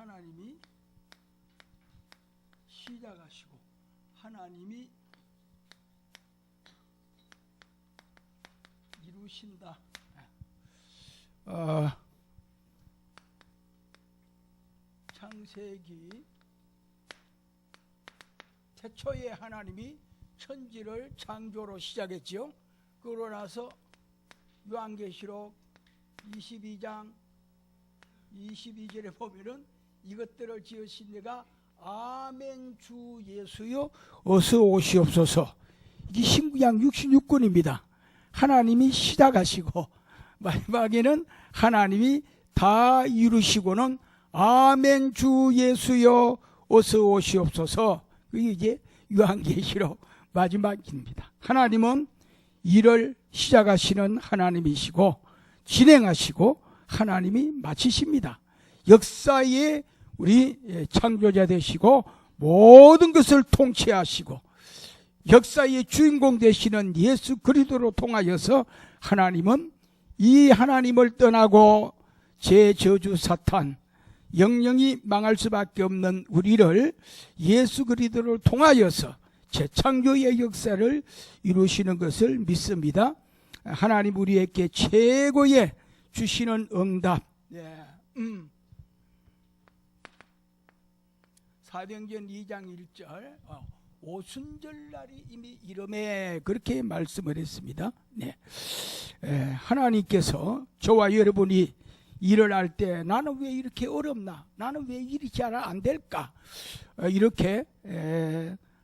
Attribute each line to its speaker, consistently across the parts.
Speaker 1: 하나님이 시작하시고 하나님이 이루신다. 창세기 태초에 하나님이 천지를 창조로 시작했지요. 그러고 나서 요한계시록 22장 22절에 보면은 이것들을 지으신 내가 아멘 주 예수여 어서 오시옵소서. 이게 신구약 66권입니다. 하나님이 시작하시고 마지막에는 하나님이 다 이루시고는 아멘 주 예수여 어서 오시옵소서. 그게 이제 요한계시록 마지막입니다. 하나님은 일을 시작하시는 하나님이시고 진행하시고 하나님이 마치십니다. 역사의 우리 창조자 되시고 모든 것을 통치하시고 역사의 주인공 되시는 예수 그리스도로 통하여서 하나님은 이 하나님을 떠나고 제저주 사탄 영영이 망할 수밖에 없는 우리를 예수 그리스도를 통하여서 재창조의 역사를 이루시는 것을 믿습니다. 하나님 우리에게 최고의 주시는 응답. 사도행전 2장 1절 오순절날이 이미 이름에 그렇게 말씀을 했습니다. 하나님께서 저와 여러분이 일을 할 때 나는 왜 이렇게 어렵나? 나는 왜 일이 잘 안 될까? 이렇게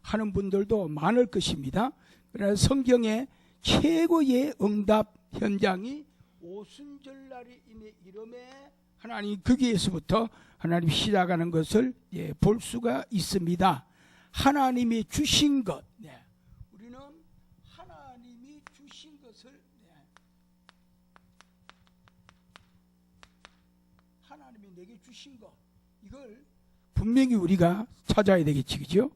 Speaker 1: 하는 분들도 많을 것입니다. 그래서 성경의 최고의 응답 현장이 오순절날이 이미 이름에 하나님 거기에서부터 하나님 시작하는 것을 볼 수가 있습니다. 하나님이 주신 것, 우리는 하나님이 주신 것을 하나님이 내게 주신 것 이걸 분명히 우리가 찾아야 되겠지, 그죠?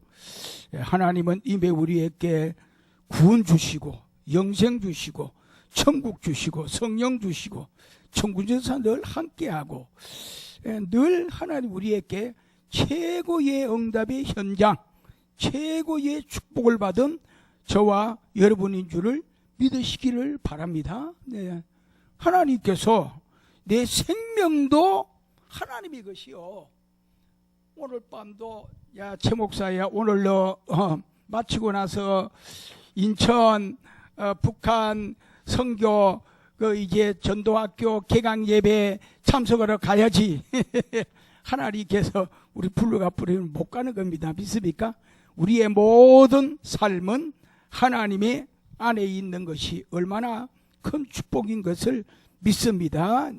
Speaker 1: 하나님은 이미 우리에게 구원 주시고 영생 주시고 천국 주시고 성령 주시고 천군전사 늘 함께하고 늘 하나님 우리에게 최고의 응답의 현장 최고의 축복을 받은 저와 여러분인 줄을 믿으시기를 바랍니다. 하나님께서 내 생명도 하나님의 것이요. 오늘 밤도 야 최 목사야 오늘 너 마치고 나서 인천 북한 선교 그 이제 전도학교 개강 예배 참석하러 가야지. 하나님께서 우리 불러가 버리면 못 가는 겁니다. 믿습니까? 우리의 모든 삶은 하나님의 안에 있는 것이 얼마나 큰 축복인 것을 믿습니다.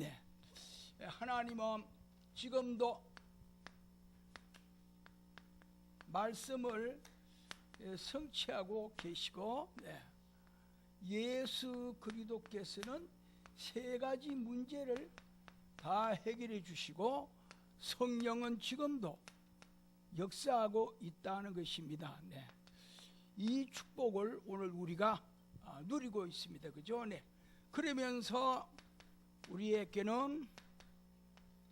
Speaker 1: 하나님은 지금도 말씀을 성취하고 계시고 예수 그리스도께서는 세 가지 문제를 다 해결해 주시고 성령은 지금도 역사하고 있다는 것입니다. 이 축복을 오늘 우리가 누리고 있습니다. 그죠? 그러면서 우리에게는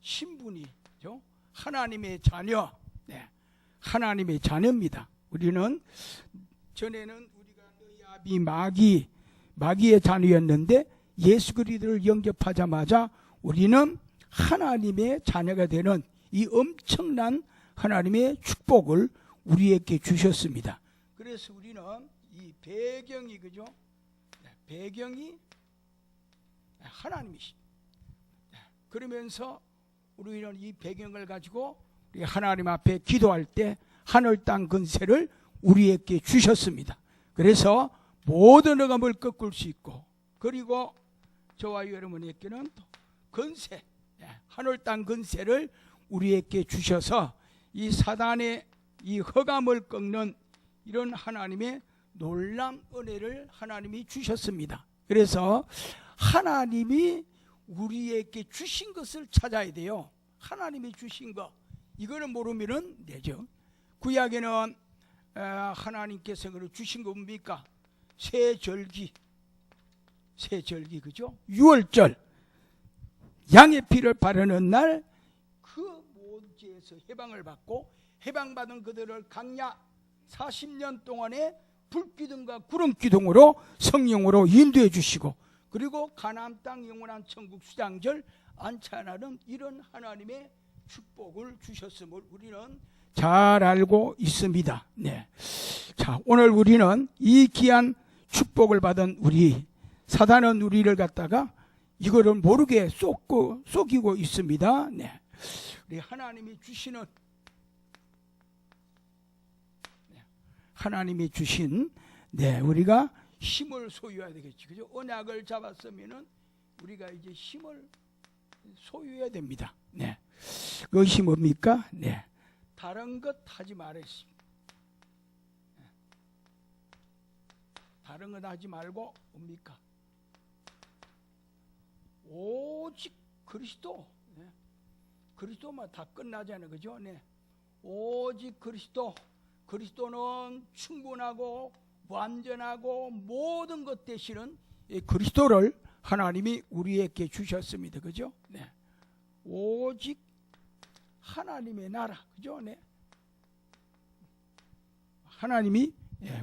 Speaker 1: 신분이죠. 하나님의 자녀, 하나님의 자녀입니다. 우리는 전에는 우리가 너희 아비 마귀의 자녀였는데 예수 그리스도를 영접하자마자 우리는 하나님의 자녀가 되는 이 엄청난 하나님의 축복을 우리에게 주셨습니다. 그래서 우리는 이 배경이 그죠? 배경이 하나님이시. 그러면서 우리는 이 배경을 가지고 우리 하나님 앞에 기도할 때 하늘 땅 근세를 우리에게 주셨습니다. 그래서 모든 어감을 꺾을 수 있고 그리고 저와 여러분에게는 또 근세 하늘 땅 근세를 우리에게 주셔서 이 사단의 이 허감을 꺾는 이런 하나님의 놀라운 은혜를 하나님이 주셨습니다. 그래서 하나님이 우리에게 주신 것을 찾아야 돼요. 하나님이 주신 것 이거는 모르면은 되죠. 구약에는 하나님께서 주신 거 뭡니까? 새절기 그죠? 6월절 양의 피를 바르는 날 그 모든 불기에서 해방을 받고 해방받은 그들을 강야 40년 동안의 불기둥과 구름기둥으로 성령으로 인도해 주시고 그리고 가나안 땅 영원한 천국 수장절 안찬하는 이런 하나님의 축복을 주셨음을 우리는 잘 알고 있습니다. 네. 자, 오늘 우리는 이 귀한 축복을 받은 우리 사단은 우리를 갖다가 이거를 모르게 속이고 있습니다. 네. 우리 하나님이 주시는 하나님이 주신 우리가 힘을 소유해야 되겠지. 그죠? 언약을 잡았으면은 우리가 이제 힘을 소유해야 됩니다. 네. 그것이 뭡니까? 네. 다른 것 하지 말았습니다. 다른 것 하지 말고 뭡니까? 오직 그리스도. 네. 그리스도만 다 끝나잖아요. 그죠? 네. 오직 그리스도. 그리스도는 충분하고 완전하고 모든 것 되시는 그리스도를 하나님이 우리에게 주셨습니다. 그죠? 네. 오직 하나님의 나라. 그죠? 네. 하나님이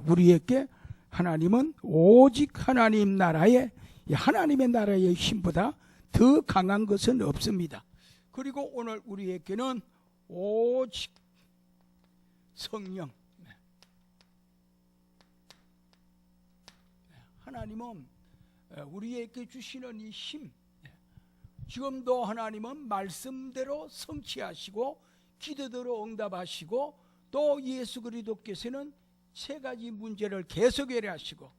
Speaker 1: 우리에게 하나님은 오직 하나님 나라의 하나님의 나라의 힘보다 더 강한 것은 없습니다. 그리고 오늘 우리에게는 오직 성령. 하나님은 우리에게 주시는 이 힘, 지금도 하나님은 말씀대로 성취하시고 기도대로 응답하시고 또 예수 그리스도께서는 세 가지 문제를 계속 해결하시고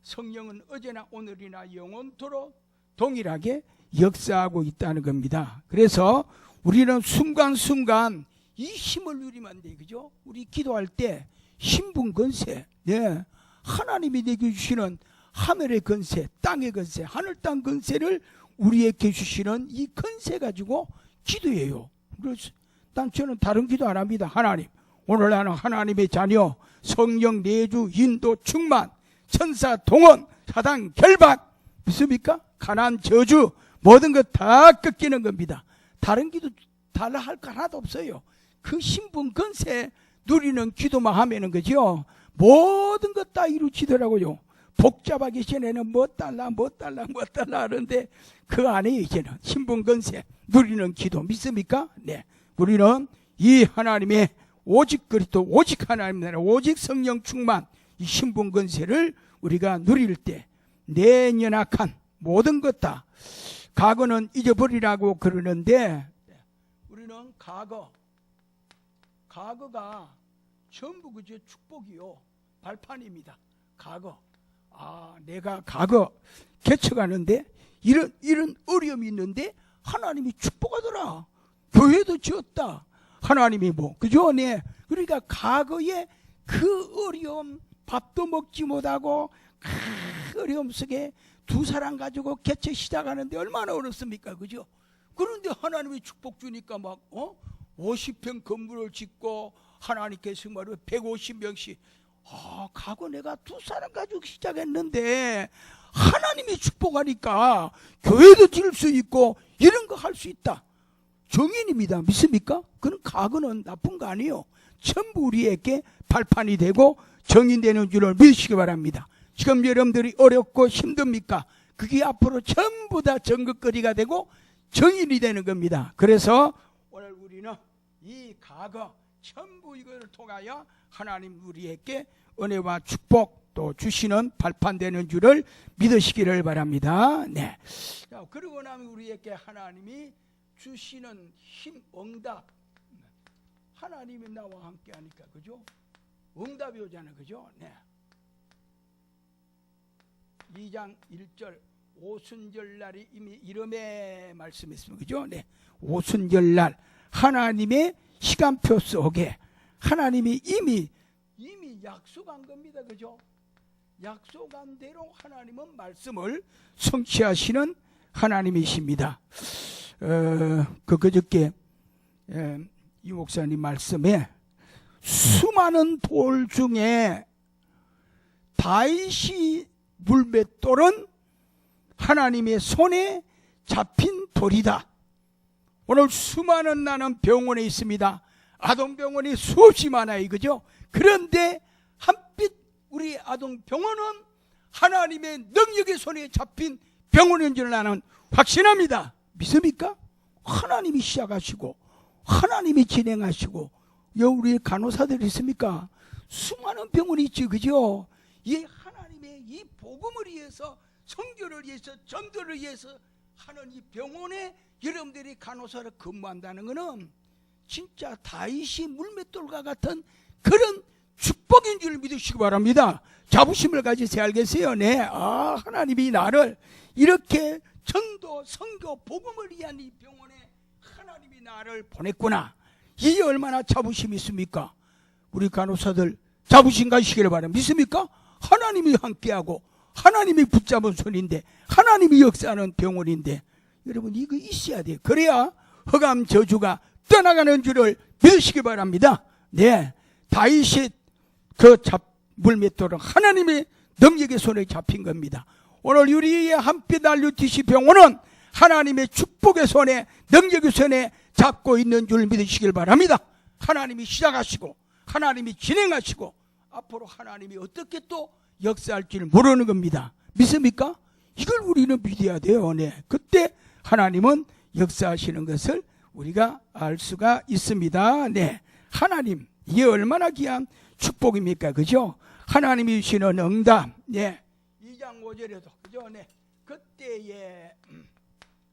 Speaker 1: 성령은 어제나 오늘이나 영원토록 동일하게 역사하고 있다는 겁니다. 그래서 우리는 순간순간 이 힘을 누리면 돼. 그죠? 우리 기도할 때 신분 건세, 네. 하나님이 내게 주시는 하늘의 건세, 땅의 건세, 하늘 땅 건세를 우리에게 주시는 이 건세 가지고 기도해요. 그래서 저는 다른 기도 안 합니다. 하나님, 오늘 나는 하나님의 자녀, 성령 내주, 인도, 충만, 천사 동원, 사단 결박, 믿습니까? 가난 저주, 모든 것 다 꺾이는 겁니다. 다른 기도 달라 할 거 하나도 없어요. 그 신분 건세 누리는 기도만 하면은 그죠? 모든 것 다 이루치더라고요. 복잡하기 전에는 뭐 달라 하는데 그 안에 이제는 신분 건세 누리는 기도 믿습니까? 네. 우리는 이 하나님의 오직 그리스도, 오직 하나님 나라, 오직 성령 충만 이 신분 건세를 우리가 누릴 때 내 연약한 모든 것 다 과거는 잊어버리라고 그러는데 우리는 과거가 전부 그저 축복이요 발판입니다. 과거. 내가 과거 개척하는데 이런 어려움이 있는데 하나님이 축복하더라. 교회도 지었다. 하나님이 그죠? 네. 그러니까 과거에 그 어려움, 밥도 먹지 못하고 그 어려움 속에 두 사람 가지고 개척 시작하는데 얼마나 어렵습니까? 그죠? 그런데 하나님이 축복 주니까 50평 건물을 짓고 하나님께서 말로 150명씩 과거 내가 두 사람 가지고 시작했는데 하나님이 축복하니까 교회도 지을 수 있고 이런 거 할 수 있다. 정인입니다. 믿습니까? 그건 과거는 나쁜 거 아니에요. 전부 우리에게 발판이 되고 정인되는 줄을 믿으시기 바랍니다. 지금 여러분들이 어렵고 힘듭니까? 그게 앞으로 전부 다 정극거리가 되고 정인이 되는 겁니다. 그래서 오늘 우리는 이 과거 전부 이걸 통하여 하나님 우리에게 은혜와 축복 또 주시는 발판되는 줄을 믿으시기를 바랍니다. 네. 자, 그러고 나면 우리에게 하나님이 주시는 힘, 응답. 하나님이 나와 함께 하니까, 그죠? 응답이 오잖아요, 그죠? 네. 2장 1절, 오순절날이 이미 이름에 말씀했습니다, 그죠? 네. 오순절날, 하나님의 시간표 속에 하나님이 이미 약속한 겁니다, 그죠? 약속한 대로 하나님은 말씀을 성취하시는 하나님이십니다. 그저께 이 목사님 말씀에 수많은 돌 중에 다윗이 물맷돌은 하나님의 손에 잡힌 돌이다. 오늘 수많은 나는 병원에 있습니다. 아동병원이 수없이 많아요. 그죠? 그런데 한빛 우리 아동병원은 하나님의 능력의 손에 잡힌 병원인 줄 나는 확신합니다. 믿습니까? 하나님이 시작하시고 하나님이 진행하시고 우리 간호사들이 있습니까? 수많은 병원이 있지. 그죠? 이 하나님의 이 복음을 위해서, 선교를 위해서, 전도를 위해서 하는 이 병원에 여러분들이 간호사를 근무한다는 것은 진짜 다윗이 물맷돌과 같은 그런 축복인 줄 믿으시기 바랍니다. 자부심을 가지세요. 알겠어요? 네. 하나님이 나를 이렇게 전도, 선교, 복음을 위한 이 병원에 하나님이 나를 보냈구나. 이게 얼마나 자부심이 있습니까? 우리 간호사들 자부심 가지시기를 바랍니다. 믿습니까? 하나님이 함께하고 하나님이 붙잡은 손인데 하나님이 역사하는 병원인데 여러분 이거 있어야 돼요. 그래야 흑암 저주가 떠나가는 줄을 믿으시기 바랍니다. 네, 다윗이 그 물맷돌은 하나님의 능력의 손에 잡힌 겁니다. 오늘 우리의 한빛 RUTC 병원은 하나님의 축복의 손에, 능력의 손에 잡고 있는 줄 믿으시길 바랍니다. 하나님이 시작하시고 하나님이 진행하시고 앞으로 하나님이 어떻게 또 역사할지를 모르는 겁니다. 믿습니까? 이걸 우리는 믿어야 돼요. 네. 그때 하나님은 역사하시는 것을 우리가 알 수가 있습니다. 네. 하나님, 이게 얼마나 귀한 축복입니까? 그죠? 하나님이 주시는 응답. 네. 2장 5절에도 그죠? 네. 그때에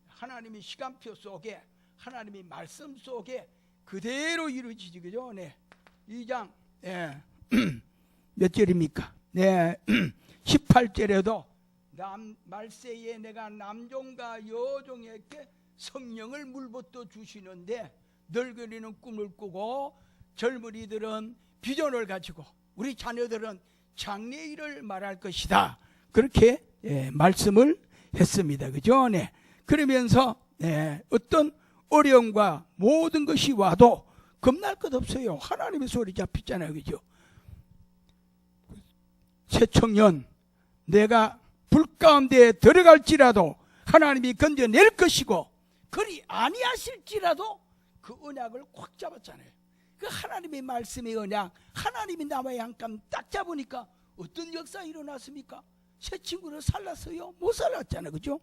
Speaker 1: 하나님이 시간표 속에, 하나님이 말씀 속에 그대로 이루어지지. 그죠? 네. 2장 몇 절입니까? 네. 18절에도 말세에 내가 남종과 여종에게 성령을 물붓어 주시는데 늙은이는 꿈을 꾸고 젊은이들은 비전을 가지고 우리 자녀들은 장래일을 말할 것이다. 그렇게 말씀을 했습니다. 그죠? 네. 그러면서 어떤 어려움과 모든 것이 와도 겁날 것 없어요. 하나님의 소리 잡혔잖아요. 그죠? 새청년, 내가 불 가운데 들어갈지라도 하나님이 건져낼 것이고 그리 아니하실지라도 그 언약을 꽉 잡았잖아요. 그 하나님의 말씀의 언약, 하나님이 나와의 한감 딱 잡으니까 어떤 역사 일어났습니까? 새 친구를 살랐어요? 못 살랐잖아요. 그죠?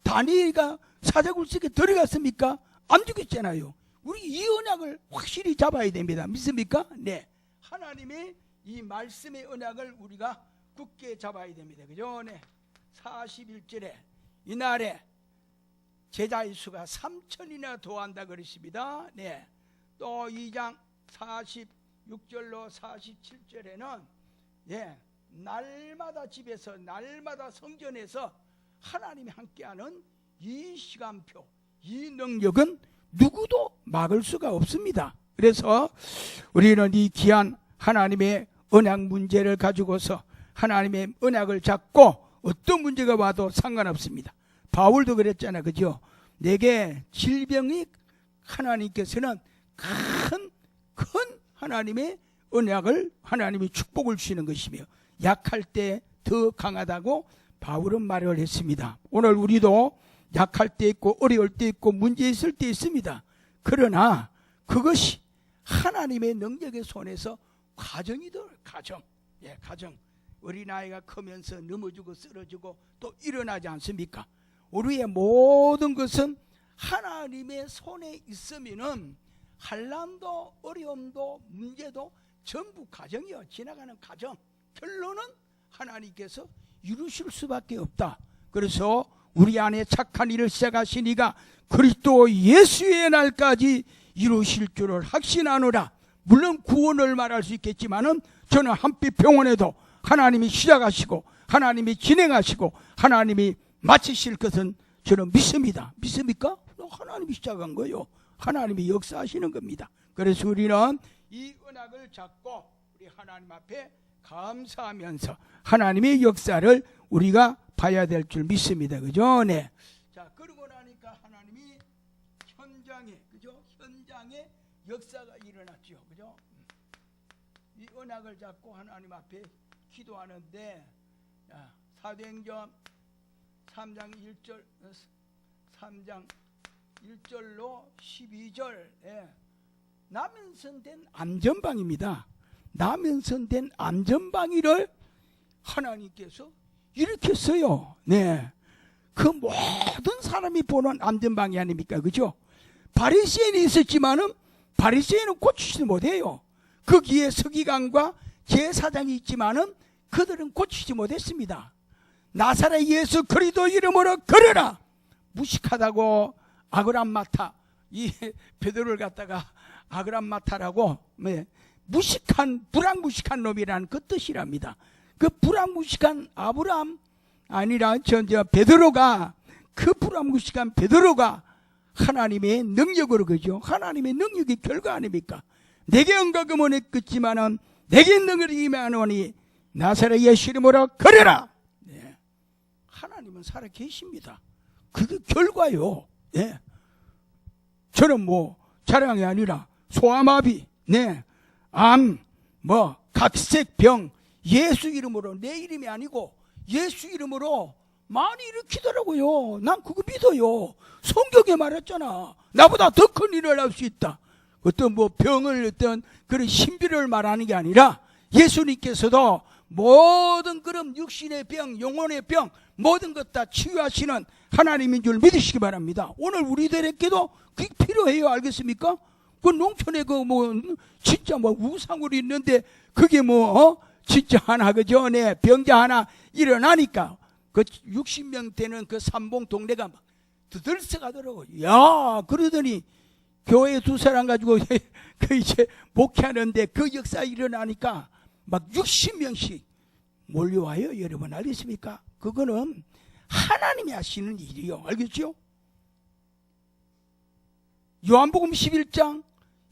Speaker 1: 다니엘가 사자굴속에 들어갔습니까? 안 죽였잖아요. 우리 이 언약을 확실히 잡아야 됩니다. 믿습니까? 네. 하나님의 이 말씀의 언약을 우리가 굳게 잡아야 됩니다. 그죠? 네. 41절에 이날에 제자의 수가 3천이나 더한다 그랬습니다. 네. 또 2장 46절로 47절에는 날마다 집에서 날마다 성전에서 하나님이 함께하는 이 시간표, 이 능력은 누구도 막을 수가 없습니다. 그래서 우리는 이 귀한 하나님의 언약 문제를 가지고서 하나님의 언약을 잡고 어떤 문제가 와도 상관없습니다. 바울도 그랬잖아요. 그죠? 내게 질병이 하나님께서는 큰 하나님의 언약을, 하나님의 축복을 주시는 것이며 약할 때 더 강하다고 바울은 말을 했습니다. 오늘 우리도 약할 때 있고 어려울 때 있고 문제 있을 때 있습니다. 그러나 그것이 하나님의 능력의 손에서 가정이들, 가정. 어린아이가 크면서 넘어지고 쓰러지고 또 일어나지 않습니까? 우리의 모든 것은 하나님의 손에 있으면은 환난도 어려움도 문제도 전부 가정이요. 지나가는 가정. 결론은 하나님께서 이루실 수밖에 없다. 그래서 우리 안에 착한 일을 시작하신 이가 그리스도 예수의 날까지 이루실 줄을 확신하노라. 물론 구원을 말할 수 있겠지만은 저는 한빛 병원에도 하나님이 시작하시고 하나님이 진행하시고 하나님이 마치실 것은 저는 믿습니다. 믿습니까? 하나님이 시작한 거요. 하나님이 역사하시는 겁니다. 그래서 우리는 이 언약을 잡고 우리 하나님 앞에 감사하면서 하나님의 역사를 우리가 봐야 될 줄 믿습니다. 그죠? 네. 자, 그러고 나니까 하나님이 현장에 역사가 일어났죠. 그죠? 이 언약을 잡고 하나님 앞에 기도하는데 사도행전 3장 1절 3장 1절로 12절 남연선된 암전방입니다. 남연선된 암전방위를 하나님께서 일으켰어요. 네, 그 모든 사람이 보는 암전방위 아닙니까? 그죠? 바리새인이 있었지만은 바리새인은 고치지 못해요. 거기에 서기관과 제사장이 있지만은 그들은 고치지 못했습니다. 나사렛 예수 그리스도 이름으로 걸어라! 무식하다고 아그람마타, 이 베드로를 갖다가 아그람마타라고 무식한 불황무식한 놈이라는 그 뜻이랍니다. 그 불황무식한 아브람 아니라 베드로가, 그 불황무식한 베드로가 하나님의 능력으로, 그죠? 하나님의 능력의 결과 아닙니까? 내게 은가금은 했겠지만은 내게 능력이 임하노니 나사렛 예수 이름으로 걸어라! 네. 하나님은 살아 계십니다. 그게 결과요. 네. 저는 뭐 자랑이 아니라 소아마비, 네, 암, 각색병 예수 이름으로, 내 이름이 아니고 예수 이름으로 많이 일으키더라고요. 난 그거 믿어요. 성경에 말했잖아. 나보다 더 큰 일을 할 수 있다. 어떤 병을, 어떤 그런 신비를 말하는 게 아니라 예수님께서도 모든 그런 육신의 병, 영혼의 병, 모든 것 다 치유하시는 하나님인 줄 믿으시기 바랍니다. 오늘 우리들에게도 그게 필요해요. 알겠습니까? 그 농촌에 진짜 우상으로 있는데 그게 진짜 하나, 그죠? 네, 병자 하나 일어나니까 그 60명 되는 그 삼봉 동네가 막 들썩하더라고. 야, 그러더니 교회 두 사람 가지고 그 이제 목회하는데 그 역사 일어나니까 막 60명씩 몰려와요. 여러분 알겠습니까? 그거는 하나님이 하시는 일이요. 알겠죠? 요한복음 11장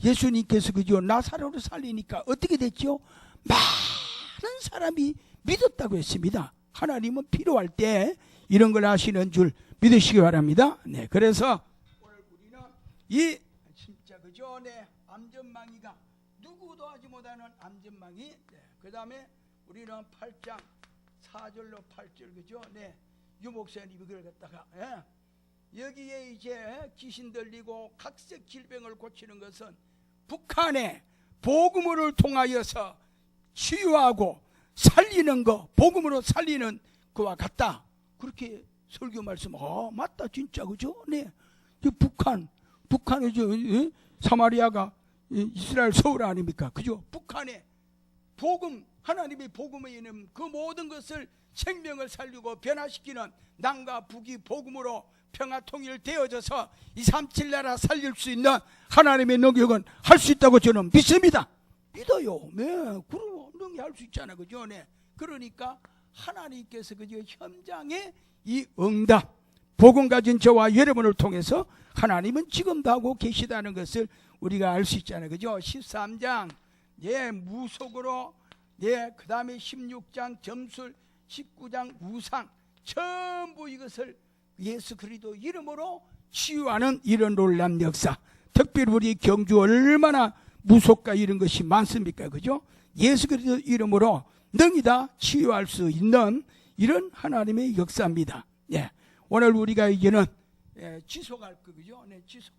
Speaker 1: 예수님께서 그죠? 나사로를 살리니까 어떻게 됐죠? 많은 사람이 믿었다고 했습니다. 하나님은 필요할 때 이런 걸 하시는 줄 믿으시기 바랍니다. 네, 그래서 오늘 우리는 이 진짜 그죠? 네, 암전망이가 누구도 하지 못하는 암전망이. 네, 그 다음에 우리는 8장 4절로 8절 그죠? 네, 유목사님이 그걸 갖다가 여기에 이제 귀신 들리고 각색 질병을 고치는 것은 북한의 복음을 통하여서 치유하고 살리는 거, 복음으로 살리는 그와 같다. 그렇게 설교 말씀, 맞다, 진짜, 그죠? 네. 북한의 사마리아가 이스라엘 서울 아닙니까? 그죠? 북한의 복음, 하나님의 복음에 있는 그 모든 것을 생명을 살리고 변화시키는 남과 북이 복음으로 평화 통일되어져서 237 나라 살릴 수 있는 하나님의 능력은 할 수 있다고 저는 믿습니다. 믿어요. 네, 그럼 능력할 수 있잖아, 그죠? 네. 그러니까 하나님께서 그저 현장에 이 응답, 복음 가진 저와 여러분을 통해서 하나님은 지금도 하고 계시다는 것을 우리가 알 수 있잖아요, 그죠? 13장, 무속으로, 그 다음에 16장 점술, 19장 우상, 전부 이것을 예수 그리스도 이름으로 치유하는 이런 놀라운 역사. 특별히 우리 경주 얼마나 무속과 이런 것이 많습니까? 그죠? 예수 그리스도 이름으로 능히 다 치유할 수 있는 이런 하나님의 역사입니다. 예. 오늘 우리가 이제는 지속할 거, 그죠? 네, 지속.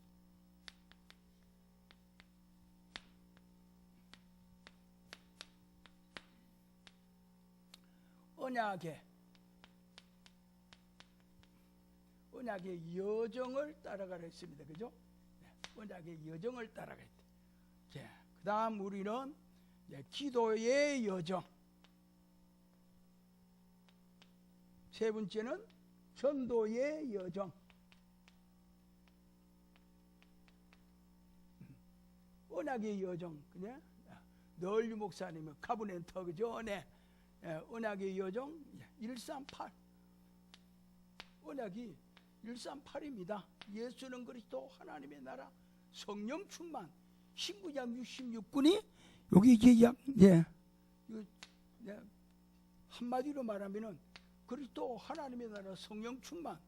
Speaker 1: 언약의 여정을 따라가려 했습니다. 그죠? 언약의 여정을 따라가야 돼. 그 다음 우리는 기도의 여정. 세 번째는 전도의 여정. 언약의 여정. 그냥 널리 목사님은 카브넨터, 그죠? 네. 언약의 여정 138. 언약이 138입니다. 예수는 그리스도 하나님의 나라 성령 충만. 신구장 66군이 여기 이제 한마디로 말하면은 그리스도 하나님의 나라 성령 충만,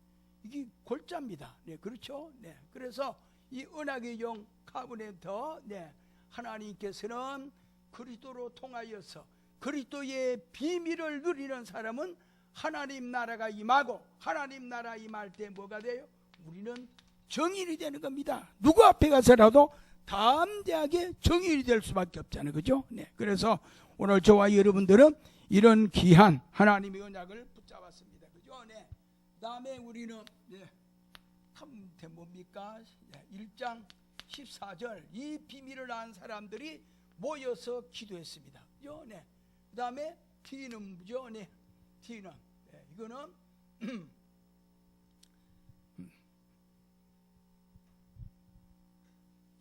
Speaker 1: 이게 골자입니다. 네, 그렇죠? 네, 그래서 이 언약의 영 카브넨터, 하나님께서는 그리스도로 통하여서 그리스도의 비밀을 누리는 사람은 하나님 나라가 임하고, 하나님 나라 임할 때 뭐가 돼요? 우리는 정인이 되는 겁니다. 누구 앞에 가서라도 담대하게 정인이 될 수밖에 없잖아요. 그죠? 네. 그래서 오늘 저와 여러분들은 이런 귀한 하나님의 언약을 붙잡았습니다. 그죠? 네. 그 다음에 우리는, 네. 뭡니까? 1장 14절. 이 비밀을 안 사람들이 모여서 기도했습니다. 그죠? 네. 그 다음에 T는 뭐죠? 네. T는. 네. 이거는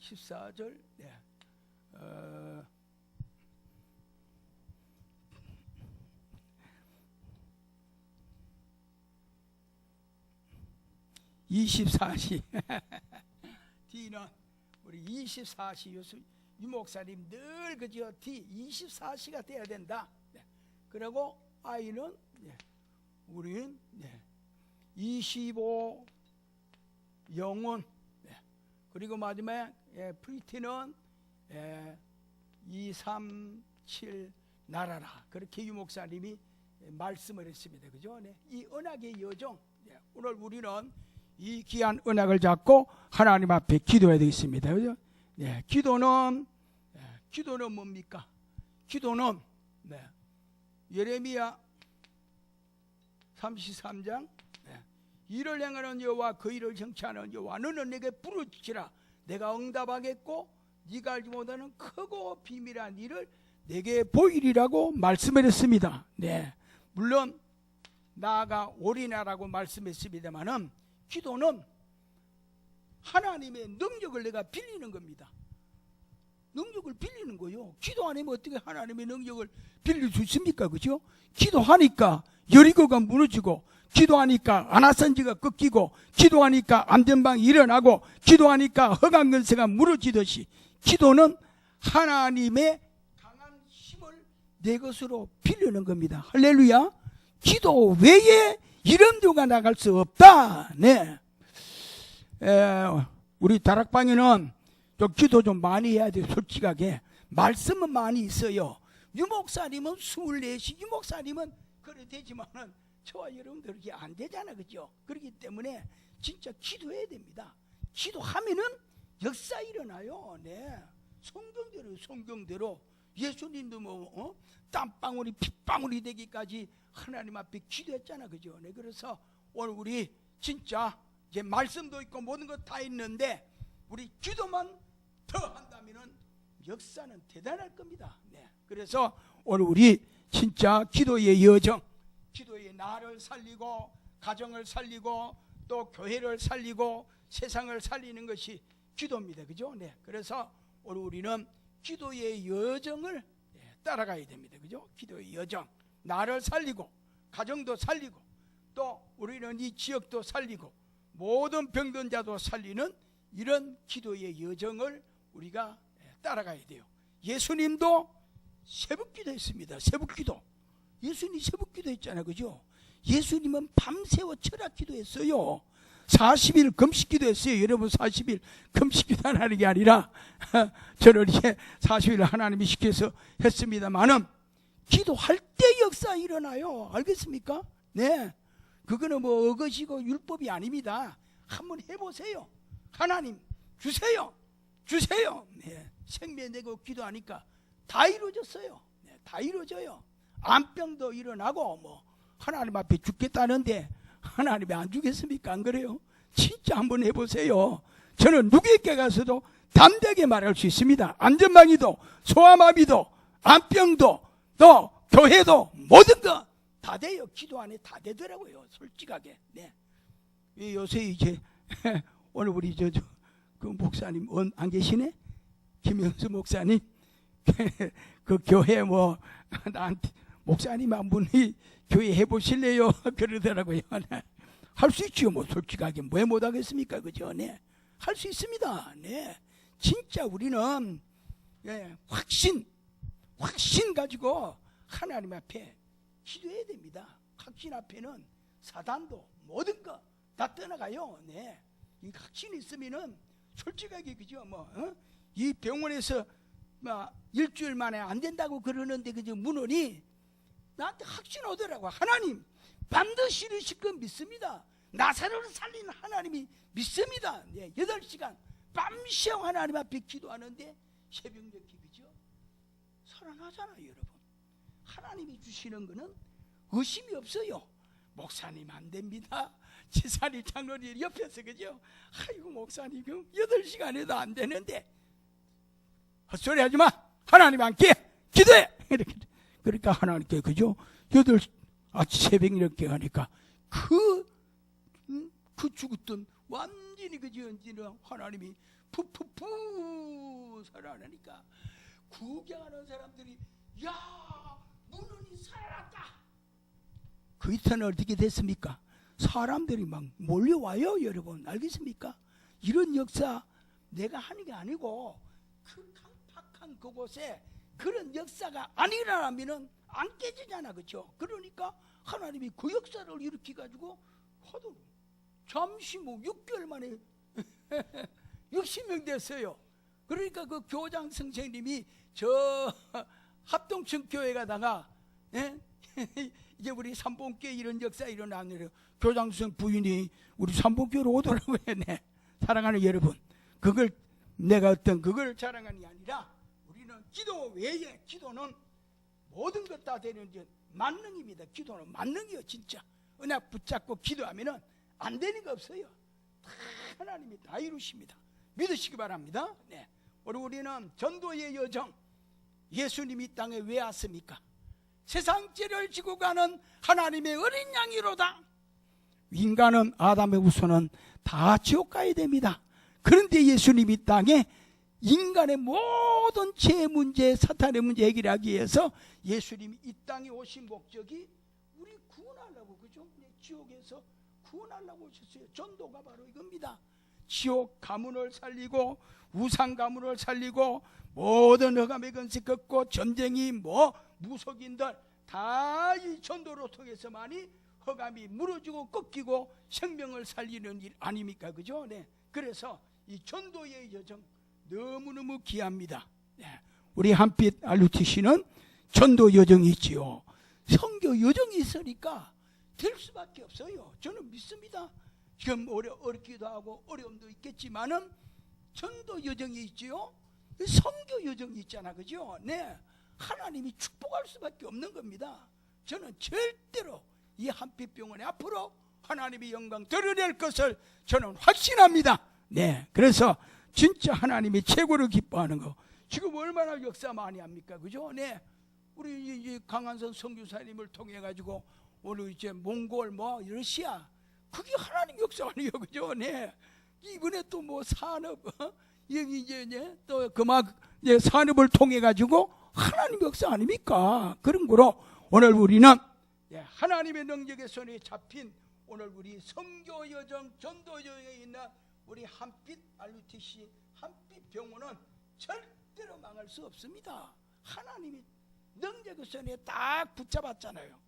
Speaker 1: 14절. 네. 24시. D는 우리 24시 유목사님 늘 그죠? D 24시가 돼야 된다. 네. 그리고 I는 우리는 25 영혼. 네. 그리고 마지막에 프리티는 237 나라라. 그렇게 유목사님이 말씀을 했습니다. 그죠? 네. 이 언약의 여정. 네. 오늘 우리는 이 귀한 언약을 잡고 하나님 앞에 기도해야 되겠습니다. 그죠? 네. 기도는 뭡니까? 기도는 예레미야 33장 이를 행하는 여호와 그 일을 정치하는 여호와 너는 내게 부르짖으라 내가 응답하겠고 네가 알지 못하는 크고 비밀한 일을 내게 보이리라고 말씀을 했습니다. 네. 물론 나아가 올인하라고 말씀했습니다만은 기도는 하나님의 능력을 내가 빌리는 겁니다. 능력을 빌리는 거요. 기도 안 하면 어떻게 하나님의 능력을 빌릴 수 있습니까? 그죠? 기도하니까 여리고가 무너지고, 기도하니까 아나선지가 꺾이고, 기도하니까 암전방이 일어나고, 기도하니까 허강근세가 무너지듯이 기도는 하나님의 강한 힘을 내 것으로 빌리는 겁니다. 할렐루야. 기도 외에 이런 데가 나갈 수 없다. 네. 우리 다락방에는 좀 기도 좀 많이 해야 돼요. 솔직하게. 말씀은 많이 있어요. 유목사님은 24시, 유목사님은 그래 되지만은 저와 여러분들 그게 안 되잖아. 그죠? 그렇기 때문에 진짜 기도해야 됩니다. 기도하면은 역사 일어나요. 네. 성경대로 예수님도 땀방울이 핏방울이 되기까지 하나님 앞에 기도했잖아. 그죠? 네. 그래서 오늘 우리 진짜 이제 말씀도 있고 모든 것 다 있는데 우리 기도만 더 한다면은 역사는 대단할 겁니다. 네. 그래서 오늘 우리 진짜 기도의 여정, 기도의 나를 살리고 가정을 살리고 또 교회를 살리고 세상을 살리는 것이 기도입니다. 그죠? 네. 그래서 오늘 우리는 기도의 여정을 따라가야 됩니다. 그죠? 기도의 여정. 나를 살리고 가정도 살리고 또 우리는 이 지역도 살리고 모든 병든 자도 살리는 이런 기도의 여정을 우리가 따라가야 돼요. 예수님도 새벽기도 했습니다. 새벽기도. 예수님이 새벽기도 했잖아요. 그죠? 예수님은 밤새워 철학기도 했어요. 40일 금식기도 했어요. 여러분 40일 금식기도 하는 게 아니라 저를 이제 40일 하나님이 시켜서 했습니다만은 기도할 때 역사 일어나요. 알겠습니까? 네. 그거는 뭐 어거지고 율법이 아닙니다. 한번 해보세요. 하나님 주세요. 주세요. 네. 생명 내고 기도하니까 다 이루어졌어요. 네. 다 이루어져요. 암병도 일어나고 뭐 하나님 앞에 죽겠다는데 하나님이 안 주겠습니까? 안 그래요? 진짜 한번 해보세요. 저는 누구에게 가서도 담대하게 말할 수 있습니다. 안전망이도 소아마비도 암병도 또 교회도 모든 거 다 돼요. 기도 안에 다 되더라고요. 솔직하게. 네. 요새 이제 오늘 우리 그 목사님 안 계시네? 김영수 목사님 그 교회 뭐 나한테 목사님 한 분이 교회 해보실래요? 그러더라고요. 할 수 있지요. 뭐 솔직하게 왜 못하겠습니까? 그죠? 네. 할 수 있습니다. 네. 진짜 우리는 확신 가지고 하나님 앞에 기도해야 됩니다. 확신 앞에는 사단도 모든 거 다 떠나가요. 네. 이 확신이 있으면은 솔직하게 그죠? 이 병원에서 일주일 만에 안 된다고 그러는데 그죠? 문원이 나한테 확신 오더라고. 하나님 반드시 이루실 건 믿습니다. 나사로를 살린 하나님이 믿습니다. 8시간 밤새워 하나님 앞에 기도하는데 새벽녘이 그죠? 살아나잖아요. 여러분, 하나님이 주시는 거는 의심이 없어요. 목사님 안 됩니다. 지사리 장로님 옆에서 그죠? 아이고 목사님 8시간에도 안 되는데 헛소리 하지 마. 하나님 함께 기도해. 이렇게. 그러니까 하나님께 그죠? 새벽 이렇게 하니까 그 죽었던 완전히 그죠? 하나님이 푸푸푸 살아나니까 구경하는 사람들이 야, 문헌이 살아났다. 그 이튿날 어떻게 됐습니까? 사람들이 막 몰려와요. 여러분 알겠습니까? 이런 역사 내가 하는 게 아니고 그 강팍한 그곳에 그런 역사가 안 일어나면 안 깨지잖아. 그렇죠? 그러니까 하나님이 그 역사를 일으켜가지고 하도 잠시 6개월 만에 60명 됐어요. 그러니까 그 교장 선생님이 저 합동층 교회 가다가 이제 우리 삼봉교회 이런 역사 일어나는 교장 선생 부인이 우리 삼봉교회로 오더라고 했네. 사랑하는 여러분, 그걸 내가 어떤 그걸 자랑하는 게 아니라 우리는 기도 외에 기도는 모든 것 다 되는 만능입니다. 기도는 만능이요. 진짜 은혜 붙잡고 기도하면은 안 되는 거 없어요. 다 하나님이 다 이루십니다. 믿으시기 바랍니다. 네. 우리는 전도의 여정, 예수님이 이 땅에 왜 왔습니까? 세상 죄를 지고 가는 하나님의 어린 양이로다. 인간은 아담의 후손은 다 지옥 가야 됩니다. 그런데 예수님이 이 땅에 인간의 모든 죄의 문제, 사탄의 문제 해결하기 위해서 예수님이 이 땅에 오신 목적이 우리 구원하려고, 그죠? 지옥에서 구원하려고 오셨어요. 전도가 바로 이겁니다. 지옥 가문을 살리고 우상 가문을 살리고 모든 흑암의 건세 꺾고 전쟁이 무속인들 다 이 전도로 통해서만이 흑암이 무너지고 꺾이고 생명을 살리는 일 아닙니까? 그죠? 네. 그래서 이 전도의 여정 너무너무 귀합니다. 네. 우리 한빛 RUTC는 전도 여정이 있지요. 선교 여정이 있으니까 될 수밖에 없어요. 저는 믿습니다. 지금 어렵기도 하고 어려움도 있겠지만은 전도 여정이 있지요. 선교 여정이 있잖아. 그죠? 네. 하나님이 축복할 수밖에 없는 겁니다. 저는 절대로 이 한빛병원에 앞으로 하나님의 영광 드러낼 것을 저는 확신합니다. 네. 그래서 진짜 하나님이 최고로 기뻐하는 거. 지금 얼마나 역사 많이 합니까? 그죠? 네. 우리 이제 강한선 선교사님을 통해 가지고 오늘 이제 몽골 러시아 그게 하나님 역사 아니에요. 그죠? 네. 이번에 또 산업 여기 이제 또 그막 산업을 통해 가지고 하나님 역사 아닙니까? 그런 거로 오늘 우리는 하나님의 능력의 손에 잡힌 오늘 우리 선교 여정, 전도 여정에 있는 우리 한빛 RUTC 한빛 병원은 절대로 망할 수 없습니다. 하나님이 능력의 손에 딱 붙잡았잖아요.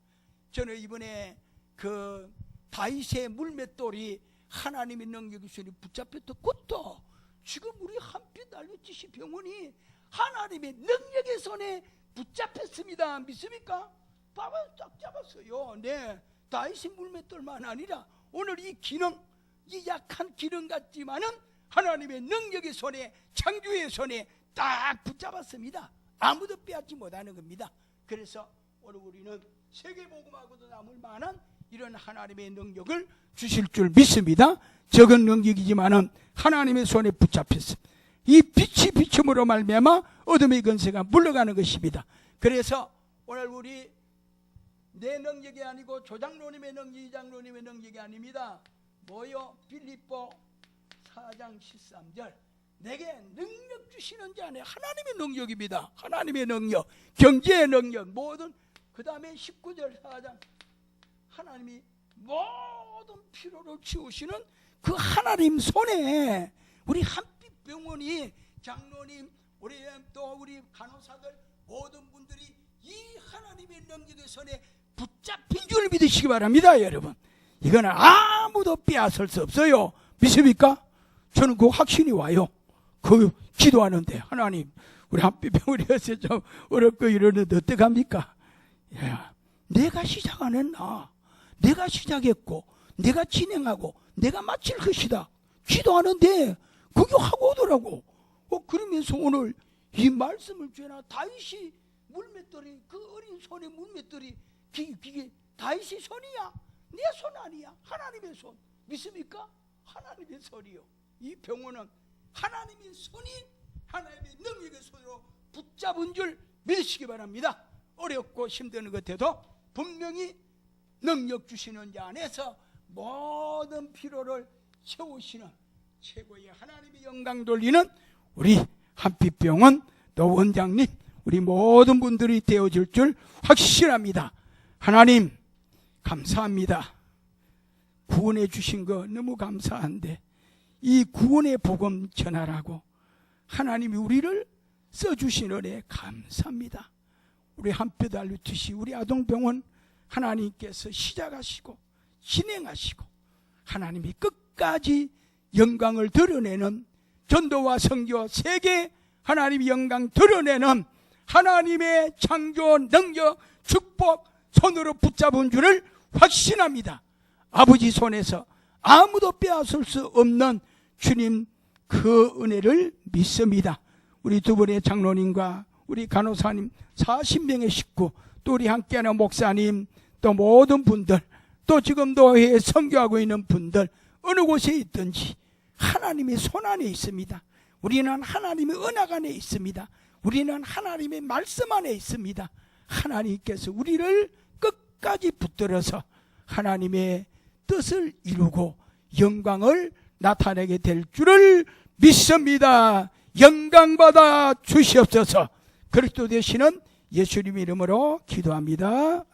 Speaker 1: 저는 이번에 그 다윗의 물맷돌이 하나님의 능력의 손에 붙잡혔던 것도 지금 우리 한빛 RUTC 병원이 하나님의 능력의 손에 붙잡혔습니다. 믿습니까? 밥을 딱 잡았어요. 네. 다윗의 물맷돌만 아니라 오늘 이 기능, 이 약한 기능 같지만은 하나님의 능력의 손에, 창조의 손에 딱 붙잡았습니다. 아무도 빼앗지 못하는 겁니다. 그래서 오늘 우리는 세계복음하고도 남을 만한 이런 하나님의 능력을 주실 줄 믿습니다. 적은 능력이지만은 하나님의 손에 붙잡혔습니다. 이 빛이 비춤으로 말미암아 어둠의 권세가 물러가는 것입니다. 그래서 오늘 우리 내 능력이 아니고 조장로님의 능력, 이장로님의 능력이 아닙니다. 뭐요? 빌립보 4장 13절 내게 능력 주시는 자 안에 하나님의 능력입니다. 하나님의 능력, 경제의 능력, 모든 그 다음에 19절 4장 하나님이 모든 피로를 치우시는 그 하나님 손에 우리 한빛병원이 장로님, 우리 간호사들 모든 분들이 이 하나님의 능력의 손에 붙잡힌 줄 믿으시기 바랍니다. 여러분, 이거는 아무도 빼앗을 수 없어요. 믿습니까? 저는 그 확신이 와요. 그 기도하는데 하나님 우리 한빛병원이어서 좀 어렵고 이러는데 어떡합니까? 내가 시작 안 했나? 내가 시작했고 내가 진행하고 내가 마칠 것이다. 기도하는데 그게 하고 오더라고. 그러면서 오늘 이 말씀을 주나 다윗이 물맷돌이 그 어린 손에 물맷돌이 그게 다윗의 손이야? 내 손 아니야. 하나님의 손. 믿습니까? 하나님의 손이요. 이 병원은 하나님의 손이 하나님의 능력의 손으로 붙잡은 줄 믿으시기 바랍니다. 어렵고 힘든 것에도 분명히 능력 주시는 자 안에서 모든 피로를 채우시는 최고의 하나님의 영광 돌리는 우리 한빛병원 또 원장님 우리 모든 분들이 되어질 줄 확실합니다. 하나님 감사합니다. 구원해 주신 거 너무 감사한데 이 구원의 복음 전하라고 하나님이 우리를 써주신 은혜 감사합니다. 우리 한빛 알루트시 우리 아동병원 하나님께서 시작하시고 진행하시고 하나님이 끝까지 영광을 드러내는 전도와 선교 세계 하나님의 영광 드러내는 하나님의 창조 능력 축복 손으로 붙잡은 줄을 확신합니다. 아버지 손에서 아무도 빼앗을 수 없는 주님 그 은혜를 믿습니다. 우리 두 분의 장로님과 우리 간호사님 40명의 식구 또 우리 함께하는 목사님 또 모든 분들 또 지금도 선교하고 있는 분들 어느 곳에 있든지 하나님의 손 안에 있습니다. 우리는 하나님의 은혜 안에 있습니다. 우리는 하나님의 말씀 안에 있습니다. 하나님께서 우리를 끝까지 붙들어서 하나님의 뜻을 이루고 영광을 나타내게 될 줄을 믿습니다. 영광받아 주시옵소서. 그리스도 되시는 예수님 이름으로 기도합니다.